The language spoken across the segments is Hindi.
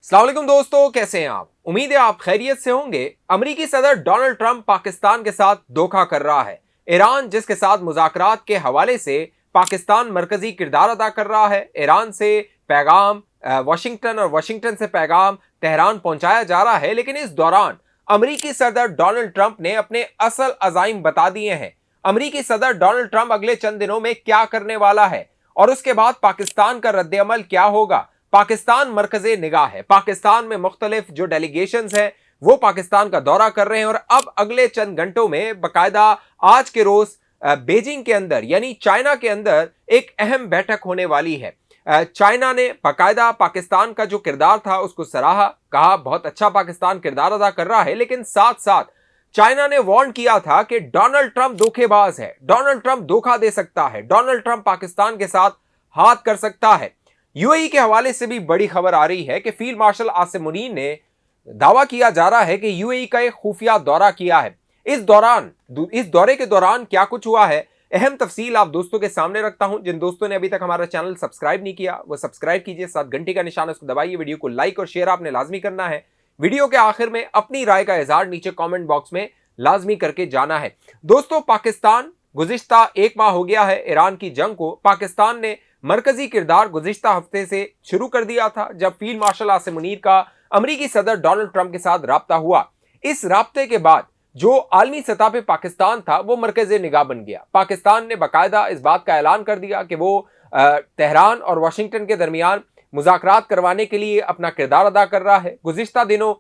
अस्सलाम वालेकुम दोस्तों, कैसे हैं आप? उम्मीद है आप खैरियत से होंगे। अमेरिकी सदर डोनाल्ड ट्रंप पाकिस्तान के साथ धोखा कर रहा है। ईरान जिसके साथ मुज़ाकरात के हवाले से पाकिस्तान मरकजी किरदार अदा कर रहा है। ईरान से पैगाम वाशिंगटन और वाशिंगटन से पैगाम तेहरान पहुंचाया जा रहा है, लेकिन इस दौरान अमेरिकी सदर डोनाल्ड ट्रंप ने अपने असल अज़ाइम बता दिए हैं। अमेरिकी सदर डोनाल्ड ट्रंप अगले चंद दिनों में क्या करने वाला है और उसके बाद पाकिस्तान का रद्द-ए-अमल क्या होगा। पाकिस्तान मरकज़े निगाह है। पाकिस्तान में मुख्तलिफ जो डेलीगेशंस हैं वो पाकिस्तान का दौरा कर रहे हैं और अब अगले चंद घंटों में बाकायदा आज के रोज बीजिंग के अंदर यानी चाइना के अंदर एक अहम बैठक होने वाली है। चाइना ने बाकायदा पाकिस्तान का जो किरदार था उसको सराहा, कहा बहुत अच्छा पाकिस्तान किरदार अदा कर रहा है, लेकिन साथ साथ चाइना ने वार्न किया था कि डोनाल्ड ट्रंप धोखेबाज है, डोनाल्ड ट्रंप धोखा दे सकता है, डोनाल्ड ट्रंप पाकिस्तान के साथ हाथ कर सकता है। यूएई के हवाले से भी बड़ी खबर आ रही है कि फील्ड मार्शल आसिम मुनीर ने दावा किया जा रहा है कि यूएई का एक खुफिया दौरा किया है। इस दौरे के दौरान क्या कुछ हुआ है, अहम तफसील आप दोस्तों के सामने रखता हूं। जिन दोस्तों ने अभी तक हमारा चैनल सब्सक्राइब नहीं किया वो सब्सक्राइब कीजिए, साथ घंटी का निशान उसको दबाइए, वीडियो को लाइक और शेयर आपने लाजमी करना है। वीडियो के आखिर में अपनी राय का इजहार नीचे कॉमेंट बॉक्स में लाजमी करके जाना है। दोस्तों, पाकिस्तान गुज़िश्ता एक माह हो गया है ईरान की जंग को पाकिस्तान ने मरकजी किरदार गुज़िश्ता हफ्ते से शुरू कर दिया था, जब फील्ड मार्शल आसिम मुनीर का अमेरिकी सदर डोनाल्ड ट्रंप के साथ राब्ता हुआ। इस राब्ते के बाद जो आलमी सतह पे पाकिस्तान था वो मरकज़े निगाह बन गया। पाकिस्तान ने बाकायदा इस बात का ऐलान कर दिया कि वो तेहरान और वाशिंगटन के दरमियान मुज़ाकरात करवाने के लिए अपना किरदार अदा कर रहा है। गुज़िश्ता दिनों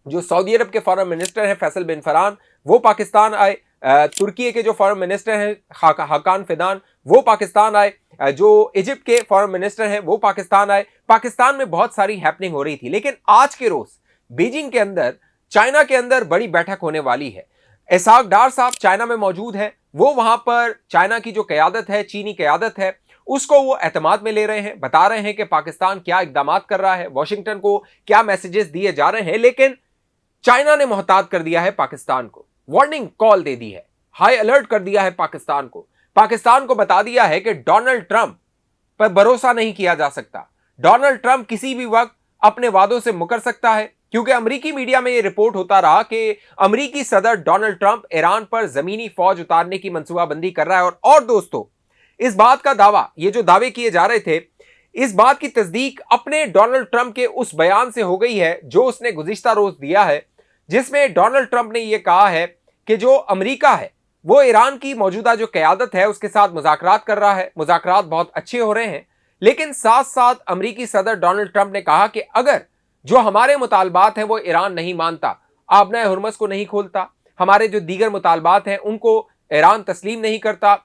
जो सऊदी अरब के फॉरेन मिनिस्टर हैं फैसल बिन फरहान वो पाकिस्तान आए, तुर्की के जो फॉरेन मिनिस्टर हैं हाकान फिदान वो पाकिस्तान आए, जो इजिप्ट के फॉरेन मिनिस्टर हैं वो पाकिस्तान आए। पाकिस्तान में बहुत सारी हैपनिंग हो रही थी, लेकिन आज के रोज बीजिंग के अंदर चाइना के अंदर बड़ी बैठक होने वाली है। इसाक डार साहब चाइना में मौजूद हैं, वो वहां पर चाइना की जो क़यादत है, चीनी क़यादत है, उसको वो एतमाद में ले रहे हैं, बता रहे हैं कि पाकिस्तान क्या इकदाम कर रहा है, वाशिंगटन को क्या मैसेजेस दिए जा रहे हैं। लेकिन चाइना ने मोहतात कर दिया है पाकिस्तान को, वार्निंग कॉल दे दी है, हाई अलर्ट कर दिया है पाकिस्तान को बता दिया है कि डोनाल्ड ट्रंप पर भरोसा नहीं किया जा सकता। डोनाल्ड ट्रंप किसी भी वक्त अपने वादों से मुकर सकता है, क्योंकि अमेरिकी मीडिया में यह रिपोर्ट होता रहा कि अमेरिकी सदर डोनाल्ड ट्रंप ईरान पर जमीनी फौज उतारने की मंसूबाबंदी कर रहा है। और दोस्तों, इस बात का दावा, ये जो दावे किए जा रहे थे, इस बात की तस्दीक अपने डोनाल्ड ट्रंप के उस बयान से हो गई है जो उसने गुज़िश्ता रोज दिया है, जिसमें डोनाल्ड ट्रंप ने यह कहा है कि जो अमेरिका है वो ईरान की मौजूदा जो क़यादत है उसके साथ मुज़ाकरात कर रहा है, मुज़ाकरात बहुत अच्छे हो रहे हैं। लेकिन साथ साथ अमेरिकी सदर डोनाल्ड ट्रंप ने कहा कि अगर जो हमारे मुतालबात हैं वो ईरान नहीं मानता, आबना हुर्मुज़ को नहीं खोलता, हमारे जो दीगर मुतालबात हैं उनको ईरान तस्लीम नहीं करता,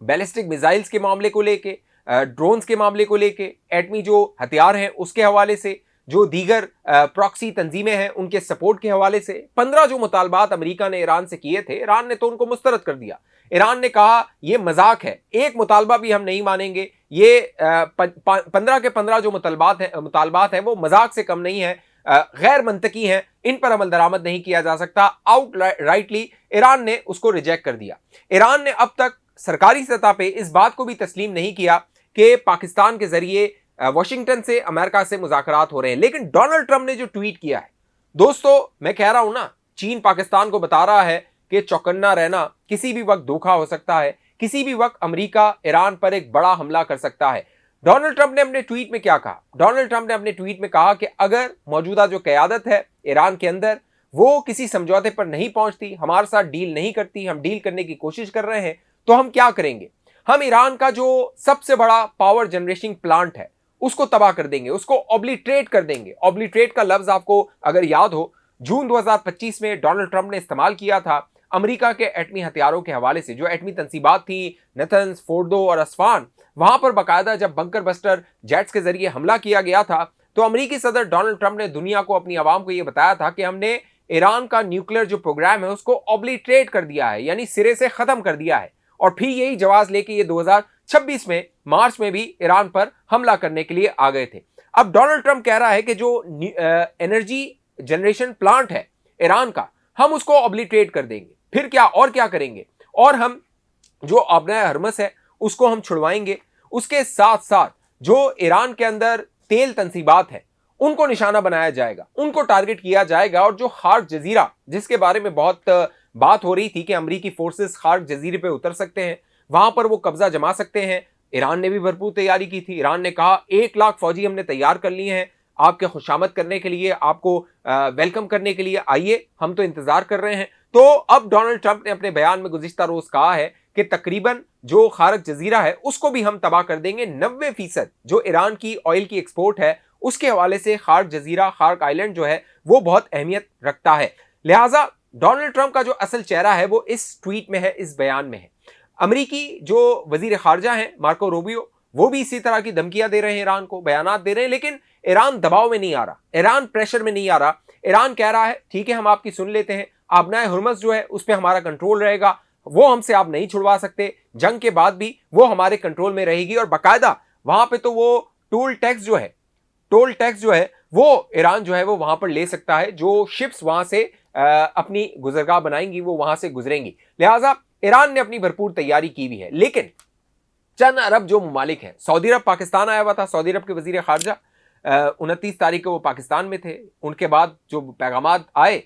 बैलिस्टिक मिसाइल्स के मामले को लेके, ड्रोन्स के मामले को लेके, एटमी जो हथियार हैं उसके हवाले से, जो दीगर प्रॉक्सी तंजीमें हैं उनके सपोर्ट के हवाले से 15 जो मुतालबात अमेरिका ने ईरान से किए थे, ईरान ने तो उनको मुस्तरद कर दिया। ईरान ने कहा यह मजाक है, एक मुतालबा भी हम नहीं मानेंगे, ये 15 के 15 जो मुतालबात हैं वो मजाक से कम नहीं है, गैर मंतकी हैं, इन पर अमल दरामद नहीं किया जा सकता। आउट राइटली ईरान ने उसको रिजेक्ट कर दिया। ईरान ने अब तक सरकारी सतह पर इस बात को भी तस्लीम नहीं किया कि पाकिस्तान के जरिए वाशिंगटन से अमेरिका से मुज़ाकरात हो रहे हैं। लेकिन डोनाल्ड ट्रंप ने जो ट्वीट किया है, दोस्तों मैं कह रहा हूं ना, चीन पाकिस्तान को बता रहा है कि चौकन्ना रहना, किसी भी वक्त धोखा हो सकता है, किसी भी वक्त अमेरिका ईरान पर एक बड़ा हमला कर सकता है। डोनाल्ड ट्रंप ने अपने ट्वीट में क्या कहा? डोनाल्ड ट्रंप ने अपने ट्वीट में कहा कि अगर मौजूदा जो क़यादत है ईरान के अंदर वो किसी समझौते पर नहीं पहुंचती, हमारे साथ डील नहीं करती, हम डील करने की कोशिश कर रहे हैं, तो हम क्या करेंगे? हम ईरान का जो सबसे बड़ा पावर जनरेटिंग प्लांट है उसको तबाह कर देंगे, उसको ऑब्लिटरेट कर देंगे। ऑब्लिटरेट का लफ्ज आपको अगर याद हो, जून 2025 में डोनाल्ड ट्रंप ने इस्तेमाल किया था अमेरिका के एटमी हथियारों के हवाले से। जो एटमी तंसीबात थी नतन्स, फोर्डो और अस्फान, वहां पर बाकायदा जब बंकर बस्टर जेट्स के जरिए हमला किया गया था तो अमेरिकी सदर डोनाल्ड ट्रंप ने दुनिया को, अपनी आवाम को यह बताया था कि हमने ईरान का न्यूक्लियर जो प्रोग्राम है उसको ऑब्लिटरेट कर दिया है, यानी सिरे से खत्म कर दिया है। और फिर यही जवाब लेके ये 2026 में मार्च में भी ईरान पर हमला करने के लिए आ गए थे। अब डोनाल्ड ट्रंप कह रहा है कि जो एनर्जी जनरेशन प्लांट है ईरान का, हम उसको ऑब्लिटरेट कर देंगे। फिर क्या और क्या करेंगे? और हम जो आबना हुर्मुज़ है उसको हम छुड़वाएंगे। उसके साथ साथ जो ईरान के अंदर तेल तंसीबात है उनको निशाना बनाया जाएगा, उनको टारगेट किया जाएगा। और जो खार्क जजीरा, जिसके बारे में बहुत बात हो रही थी कि अमेरिकी फोर्सेस खार्क जजीरे पे उतर सकते हैं, वहां पर वो कब्जा जमा सकते हैं, ईरान ने भी भरपूर तैयारी की थी। ईरान ने कहा 1 लाख फौजी हमने तैयार कर लिए हैं आपके खुशामद करने के लिए, आपको वेलकम करने के लिए, आइए हम तो इंतजार कर रहे हैं। तो अब डोनाल्ड ट्रंप ने अपने बयान में गुज़िश्ता रोज कहा है कि तकरीबन जो खार्क जजीरा है उसको भी हम तबाह कर देंगे। 90% जो ईरान की ऑयल की एक्सपोर्ट है उसके हवाले से खार्क जजीरा, खार्क आइलैंड जो है वो बहुत अहमियत रखता है। लिहाजा डोनाल्ड ट्रंप का जो असल चेहरा है वो इस ट्वीट में है, इस बयान में है। अमेरिकी जो वजीर खारजा हैं मार्को रूबियो, वो भी इसी तरह की धमकियां दे रहे हैं, ईरान को बयानात दे रहे हैं, लेकिन ईरान दबाव में नहीं आ रहा, ईरान प्रेशर में नहीं आ रहा। ईरान कह रहा है ठीक है हम आपकी सुन लेते हैं, आबनाए हुर्मुज़ जो है उस पर हमारा कंट्रोल रहेगा, वो हमसे आप नहीं छुड़वा सकते, जंग के बाद भी वो हमारे कंट्रोल में रहेगी। और बाकायदा वहां पे तो वो टोल टैक्स जो है वो ईरान जो है वो वहां पर ले सकता है, जो शिप्स वहां से अपनी गुजरगाह बनाएंगी वो वहां से गुजरेंगी। लिहाजा ईरान ने अपनी भरपूर तैयारी की भी है। लेकिन चंद अरब जो मुमालिक हैं, सऊदी अरब पाकिस्तान आया हुआ था, सऊदी अरब के वजीर खारजा 29 तारीख को वो पाकिस्तान में थे। उनके बाद जो पैगामात आए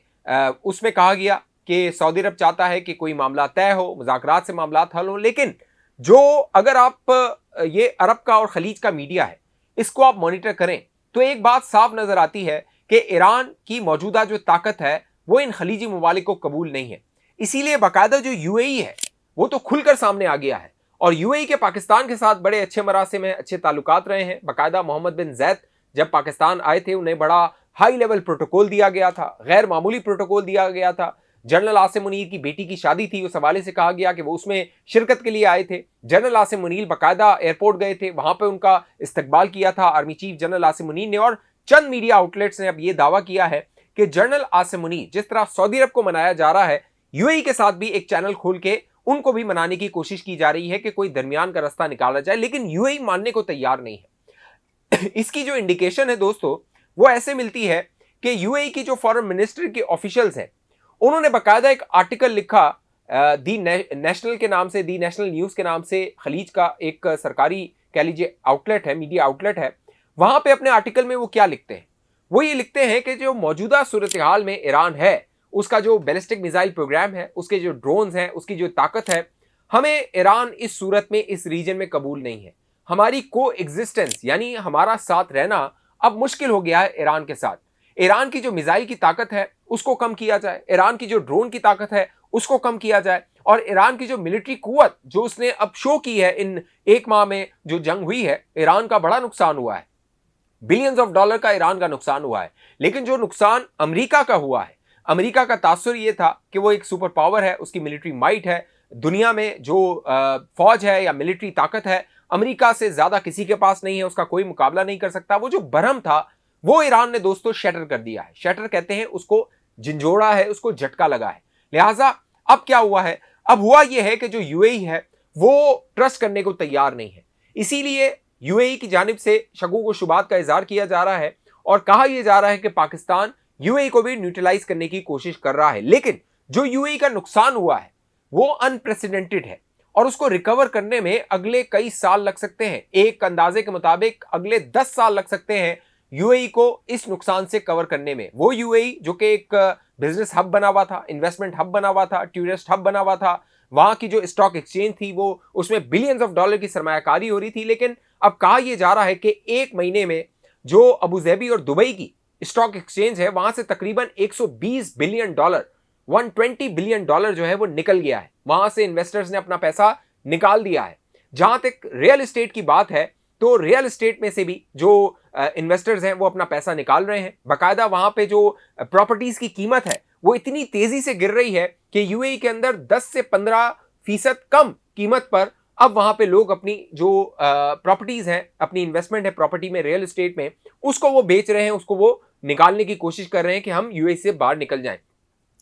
उसमें कहा गया कि सऊदी अरब चाहता है कि कोई मामला तय हो, मुज़ाकरात से मामला हल हो। लेकिन जो अगर आप ये अरब का और खलीज का मीडिया है इसको आप मॉनिटर करें तो एक बात साफ नजर आती है कि ईरान की मौजूदा जो ताकत है वो इन खलीजी ममालिक को कबूल नहीं है। इसीलिए बाकायदा जो यूएई है वो तो खुलकर सामने आ गया है। और यूएई के पाकिस्तान के साथ बड़े अच्छे मरासिम हैं, अच्छे ताल्लुकात रहे हैं। बाकायदा मोहम्मद बिन जैद जब पाकिस्तान आए थे उन्हें बड़ा हाई लेवल प्रोटोकॉल दिया गया था, गैर मामूली प्रोटोकॉल दिया गया था। जनरल आसिम मुनीर की बेटी की शादी थी, उस हवाले से कहा गया कि वो उसमें शिरकत के लिए आए थे। जनरल आसिम मुनीर बाकायदा एयरपोर्ट गए थे, वहां पर उनका इस्तकबाल किया था army chief general Asim Munir ने। और चंद मीडिया आउटलेट्स ने अब यह दावा किया है कि जनरल आसिम मुनीर जिस तरह सऊदी अरब को मनाया जा रहा है, यूएई के साथ भी एक चैनल खोल के उनको भी मनाने की कोशिश की जा रही है कि कोई दरमियान का रास्ता निकाला जाए, लेकिन यूएई मानने को तैयार नहीं है। इसकी जो इंडिकेशन है दोस्तों वो ऐसे मिलती है कि यूएई की जो फॉरेन मिनिस्ट्री के ऑफिशियल्स हैं उन्होंने बाकायदा एक आर्टिकल लिखा दी नेशनल के नाम से, दी नेशनल न्यूज़ के नाम से, खलीज का एक सरकारी कह लीजिए आउटलेट है, मीडिया आउटलेट है। वहां पे अपने आर्टिकल में वो क्या लिखते हैं, वो ये लिखते हैं कि जो मौजूदा सूरत हाल में ईरान है उसका जो बैलिस्टिक मिसाइल प्रोग्राम है, उसके जो ड्रोन्स हैं, उसकी जो ताकत है, हमें ईरान इस सूरत में इस रीजन में कबूल नहीं है। हमारी को एग्जिस्टेंस यानी हमारा साथ रहना अब मुश्किल हो गया है ईरान के साथ। ईरान की जो मिसाइल की ताकत है उसको कम किया जाए, ईरान की जो ड्रोन की ताकत है उसको कम किया जाए, और ईरान की जो मिलिट्री कुव्वत जो उसने अब शो की है इन 1 माह में जो जंग हुई है, ईरान का बड़ा नुकसान हुआ है, बिलियंस ऑफ डॉलर का ईरान का नुकसान हुआ है। लेकिन जो नुकसान अमेरिका का हुआ है, अमेरिका का तासुर ये था कि वो एक सुपर पावर है, उसकी मिलिट्री माइट है, दुनिया में जो फौज है या मिलिट्री ताकत है अमेरिका से ज्यादा किसी के पास नहीं है, उसका कोई मुकाबला नहीं कर सकता। वो जो भरम था वो ईरान ने दोस्तों शटर कर दिया है, शटर कहते हैं उसको, झिंझोड़ा है, उसको झटका लगा है। लिहाजा अब क्या हुआ है, अब हुआ यह है कि जो यूएई है वो ट्रस्ट करने को तैयार नहीं है। इसीलिए यूएई की जानिब से शकूक व शुबात का इजहार किया जा रहा है और कहा यह जा रहा है कि पाकिस्तान यूएई को भी न्यूट्रलाइज करने की कोशिश कर रहा है। लेकिन जो यूएई का नुकसान हुआ है वो अनप्रेसिडेंटेड है और उसको रिकवर करने में अगले कई साल लग सकते हैं। एक अंदाजे के मुताबिक अगले 10 साल लग सकते हैं यूएई को इस नुकसान से कवर करने में। वो यूएई जो कि एक बिजनेस हब बना हुआ था, इन्वेस्टमेंट हब बना हुआ था, टूरिस्ट हब बना हुआ था, वहां की जो स्टॉक एक्सचेंज थी वो उसमें बिलियंस ऑफ डॉलर की सरमायाकारी हो रही थी। लेकिन अब कहा यह जा रहा है कि 1 महीने में जो अबू धाबी और दुबई की स्टॉक एक्सचेंज है वहां से तकरीबन 120 बिलियन डॉलर, 120 बिलियन डॉलर जो है वो निकल गया है, वहां से इन्वेस्टर्स ने अपना पैसा निकाल दिया है। जहां तक रियल एस्टेट की बात है तो रियल एस्टेट में से भी जो इन्वेस्टर्स हैं वो अपना पैसा निकाल रहे हैं। बाकायदा वहां पे जो प्रॉपर्टीज की कीमत है वो इतनी तेजी से गिर रही है कि यूएई के अंदर 10 से 15% कम कीमत पर अब वहां पे लोग अपनी जो प्रॉपर्टीज हैं, अपनी इन्वेस्टमेंट है प्रॉपर्टी में, रियल एस्टेट में, उसको वो बेच रहे हैं, उसको वो निकालने की कोशिश कर रहे हैं कि हम यूएई से बाहर निकल जाएं।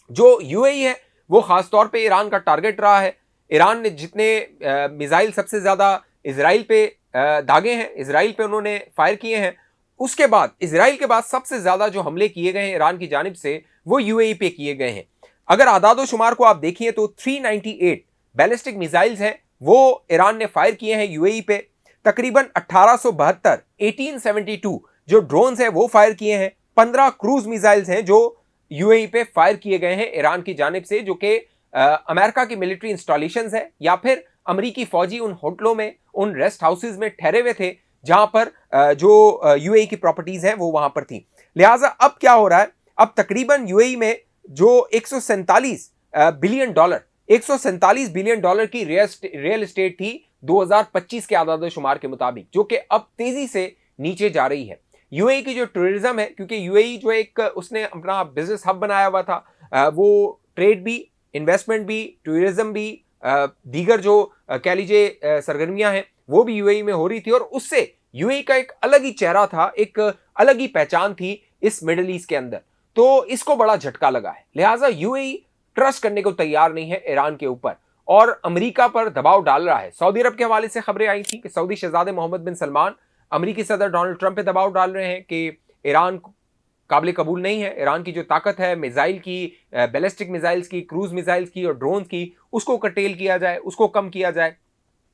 जो यूएई है वो खासतौर पे ईरान का टारगेट रहा है। ईरान ने जितने मिसाइल सबसे ज्यादा इजराइल पे दागे हैं, इजराइल पे उन्होंने फायर किए हैं, उसके बाद इजराइल के बाद सबसे ज्यादा जो हमले किए गए हैं ईरान की जानिब से वो यूएई पे किए गए हैं। अगर आदादो शुमार को आप देखिए तो 398 बैलिस्टिक मिसाइल्स हैं वो ईरान ने फायर किए हैं यूएई पे। तकरीबन 1872 जो ड्रोन्स हैं वो फायर किए हैं, 15 क्रूज मिसाइल्स हैं जो यूएई पे फायर किए गए हैं ईरान की जानिब से, जो कि अमेरिका की मिलिट्री इंस्टॉलेशंस है या फिर अमेरिकी फौजी उन होटलों में, उन रेस्ट हाउसेज में ठहरे हुए थे जहां पर जो यूएई की प्रॉपर्टीज हैं वो वहां पर थी। लिहाजा अब क्या हो रहा है, अब तकरीबन यूएई में जो 147 बिलियन डॉलर की रियल एस्टेट थी 2025 के आदाद-ओ-शुमार के मुताबिक, जो कि अब तेजी से नीचे जा रही है। यूएई की जो टूरिज्म है, क्योंकि यूएई जो एक उसने अपना बिजनेस हब बनाया हुआ था, वो ट्रेड भी, इन्वेस्टमेंट भी, टूरिज्म भी, दीगर जो कह लीजिए सरगर्मियां हैं वो भी यूएई में हो रही थी, और उससे यूएई का एक अलग ही चेहरा था, एक अलग ही पहचान थी इस मिडिल ईस्ट के अंदर। तो इसको बड़ा झटका लगा है। लिहाजा यूएई ट्रस्ट करने को तैयार नहीं है ईरान के ऊपर और अमेरिका पर दबाव डाल रहा है। सऊदी अरब के हवाले से खबरें आई थी कि सऊदी शहजादे मोहम्मद बिन सलमान अमेरिकी सदर डोनाल्ड ट्रंप पे दबाव डाल रहे हैं कि ईरान काबिल कबूल नहीं है, ईरान की जो ताकत है मिसाइल की, बैलिस्टिक मिसाइल्स की, क्रूज मिसाइल्स की और ड्रोन्स की, उसको कर्टेल किया जाए, उसको कम किया जाए।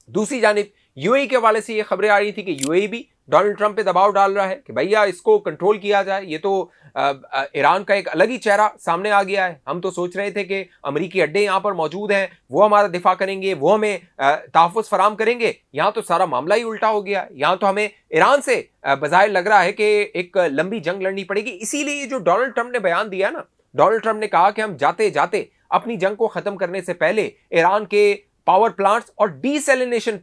दूसरी जानिब यूएई के हवाले से ये खबरें आ रही थी कि यूएई भी डोनाल्ड ट्रंप पे दबाव डाल रहा है कि भैया इसको कंट्रोल किया जाए, ये तो ईरान का एक अलग ही चेहरा सामने आ गया है। हम तो सोच रहे थे कि अमेरिकी अड्डे यहाँ पर मौजूद हैं, वो हमारा दिफा करेंगे, वो हमें तहफ़्फ़ुज़ फराम करेंगे। यहाँ तो सारा मामला ही उल्टा हो गया। यहाँ तो हमें ईरान से बज़ाहिर लग रहा है कि एक लंबी जंग लड़नी पड़ेगी। इसीलिए जो डोनाल्ड ट्रंप ने बयान दिया ना, डोनाल्ड ट्रंप ने कहा कि हम जाते जाते अपनी जंग को ख़त्म करने से पहले ईरान के पावर प्लांट्स और डीसैलिनेशन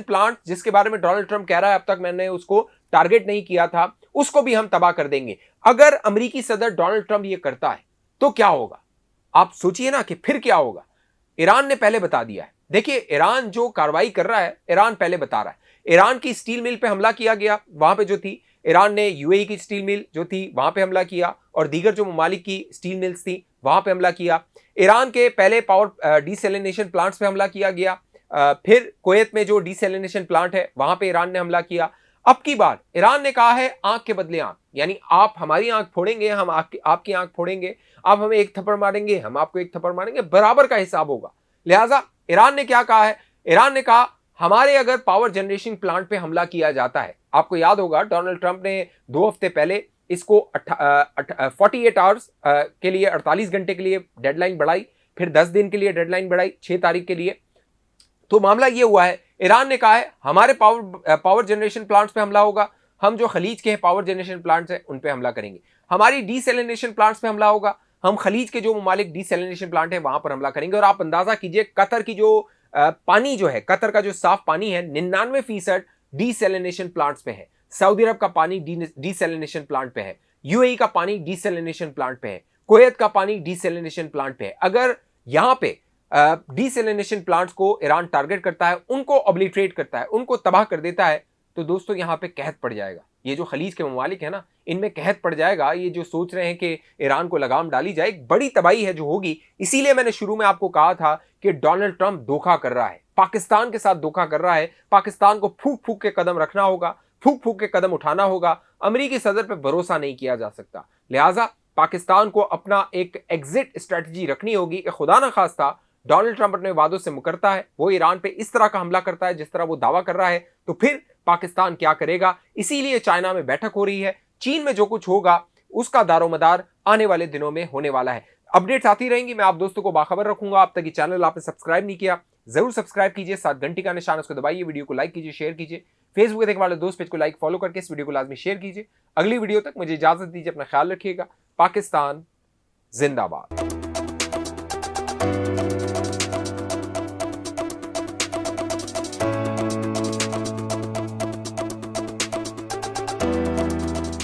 प्लांट्स जिसके बारे में डोनाल्ड ट्रंप कह रहा है अब तक मैंने उसको टारगेट नहीं किया था, उसको भी हम तबाह कर देंगे। अगर अमेरिकी सदर डोनाल्ड ट्रंप ये करता है तो क्या होगा, आप सोचिए ना कि फिर क्या होगा। ईरान ने पहले बता दिया है। देखिए ईरान जो कार्रवाई कर रहा है, ईरान पहले बता रहा है। ईरान की स्टील मिल पे हमला किया गया, वहां पे जो थी, ईरान ने यूएई की स्टील मिल जो थी वहां पे हमला किया और दीगर जो ममालिक की स्टील मिल्स थी वहां पे हमला किया। ईरान के पहले पावर डीसैलिनेशन प्लांट्स पे हमला किया गया, फिर कुवैत में जो डीसैलिनेशन प्लांट है वहां पे ईरान ने हमला किया। अब की बार ईरान ने कहा है आंख के बदले आंख, यानी आप हमारी आंख फोड़ेंगे, हम आपकी आंख फोड़ेंगे, आप हमें एक थप्पड़ मारेंगे, हम आपको एक थप्पड़ मारेंगे, बराबर का हिसाब होगा। लिहाजा ईरान ने क्या कहा है, ईरान ने कहा हमारे अगर पावर जनरेशन प्लांट पे हमला किया जाता है, आपको याद होगा डोनाल्ड ट्रंप ने 2 हफ्ते पहले इसको 48 आवर्स के लिए, 48 घंटे के लिए डेडलाइन बढ़ाई, फिर 10 दिन के लिए डेडलाइन बढ़ाई 6 तारीख के लिए। तो मामला ये हुआ है, ईरान ने कहा है हमारे पावर जनरेशन प्लांट्स पे हमला होगा, हम जो खलीज के पावर जनरेशन प्लांट्स हैं उन पे हमला करेंगे। हमारी डीसैलिनेशन प्लांट्स पे हमला होगा, हम खलीज के जो ममालिक डीसैलिनेशन प्लांट है वहां पर हमला करेंगे। और आप अंदाजा कीजिए कतर की जो पानी जो है, कतर का जो साफ पानी है 99% डीसैलिनेशन प्लांट्स पे है। सऊदी अरब का पानी डीसैलिनेशन प्लांट पे है, यूएई का पानी डीसैलिनेशन प्लांट पे है, कुवैत का पानी डीसैलिनेशन प्लांट पे है। अगर यहाँ पे डीसैलिनेशन प्लांट्स को ईरान टारगेट करता है, उनको ऑब्लिटरेट करता है, उनको तबाह कर देता है, तो दोस्तों यहाँ पे कहत पड़ जाएगा। ये जो खलीज के ममालिक है ना, इनमें कहत पड़ जाएगा। ये जो सोच रहे हैं कि ईरान को लगाम डाली जाए, बड़ी तबाही है जो होगी। इसीलिए मैंने शुरू में आपको कहा था कि डोनाल्ड ट्रंप धोखा कर रहा है, पाकिस्तान के साथ धोखा कर रहा है। पाकिस्तान को फूक फूक के कदम रखना होगा, फूक फूक के कदम उठाना होगा। अमेरिकी सदर पर भरोसा नहीं किया जा सकता। लिहाजा पाकिस्तान को अपना एक एग्जिट स्ट्रेटजी रखनी होगी कि खुदा ना खास्ता डोनाल्ड ट्रंप अपने वादों से मुकरता है, वो ईरान पे इस तरह का हमला करता है जिस तरह वो दावा कर रहा है, तो फिर पाकिस्तान क्या करेगा। इसीलिए चाइना में बैठक हो रही है, चीन में जो कुछ होगा उसका दारोमदार आने वाले दिनों में होने वाला है। अपडेट्स आती रहेंगी, मैं आप दोस्तों को बाखबर रखूंगा। अब तक ये चैनल आपने सब्सक्राइब नहीं किया, जरूर सब्सक्राइब कीजिए, साथ घंटी का निशान उसको दबाइए, वीडियो को लाइक कीजिए, शेयर कीजिए, फेसबुक देखने वाले दोस्त पेज को लाइक फॉलो करके इस वीडियो को लाजमी शेयर कीजिए। अगली वीडियो तक मुझे इजाजत दीजिए, अपना ख्याल रखिएगा। पाकिस्तान जिंदाबाद।